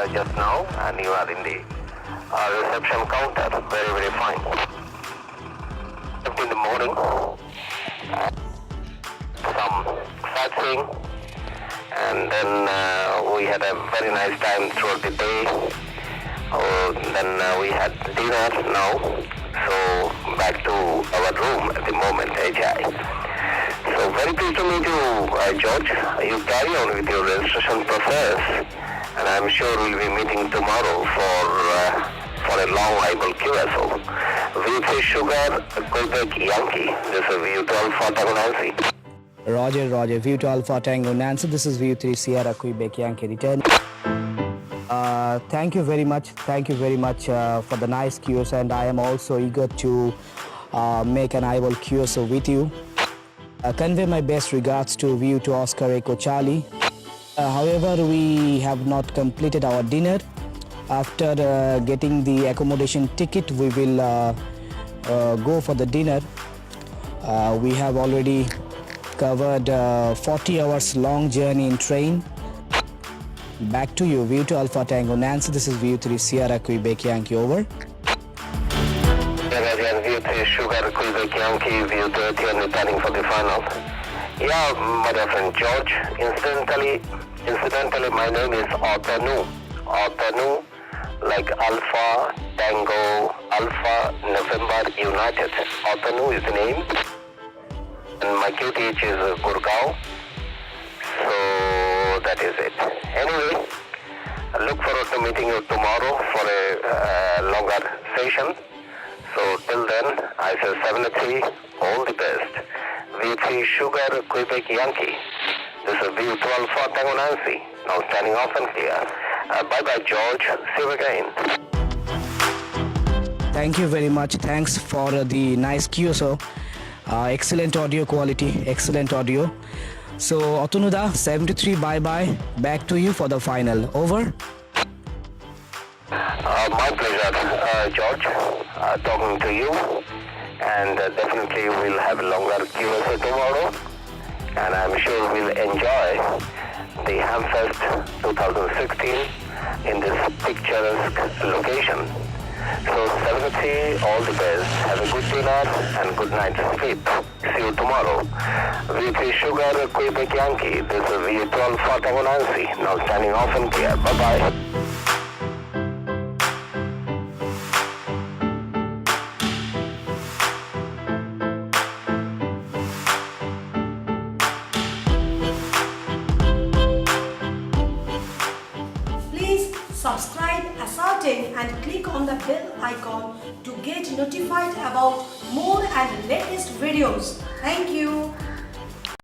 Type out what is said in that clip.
just now, and you are in the reception counter. Very, very fine. In the morning, some sightseeing, and then we had a very nice time throughout the day. Then we had dinner now, so back to our room at the moment, HI. So very pleased to meet you, George. You carry on with your registration process, and I'm sure we'll be meeting tomorrow for a long libel QSO. VU3 Sugar, Quebec Yankee. This is VU2 Alpha Tango Nancy. Roger, VU2 Alpha Tango Nancy. This is VU3 Sierra Quebec Yankee return. Thank you very much for the nice QSO, and I am also eager to make an eyeball QSO with you. Convey my best regards to VU2 Oscar Echo Charlie. However, we have not completed our dinner. After getting the accommodation ticket, we will go for the dinner. We have already covered 40 hours long journey in train. Back to you, VU2 Alpha Tango Nancy. This is VU3 Sierra Quebec Yankee, over. VU3 Sugar Quebec Yankee, VU2ATN returning for the final. Yeah, my dear friend George, incidentally my name is Otanu, like Alpha, Tango, Alpha, November, United. Otanu is the name, and my QTH is Gurgaon, so that is it. Anyway, I look forward to meeting you tomorrow for a longer session. So till then, I say 73, all the best. VU3 Sugar Quebec Yankee. This is VU2 Alpha Tango Nancy. Now standing off and clear. Bye-bye, George. See you again. Thank you very much. Thanks for the nice QSO. Excellent audio quality. Excellent audio. So, Otunuda, 73, bye-bye. Back to you for the final. Over. My pleasure, George, talking to you. And definitely we'll have a longer QSO tomorrow. And I'm sure we'll enjoy the Hamfest 2016 in this picturesque location. So 73, all the best. Have a good dinner and good night's sleep. See you tomorrow. VU3 Sugar Quebec Yankee. This is VU2 Alpha Tango Nancy. Now standing off and clear. Bye-bye. Subscribe Ascertain and click on the bell icon to get notified about more and latest videos. Thank you.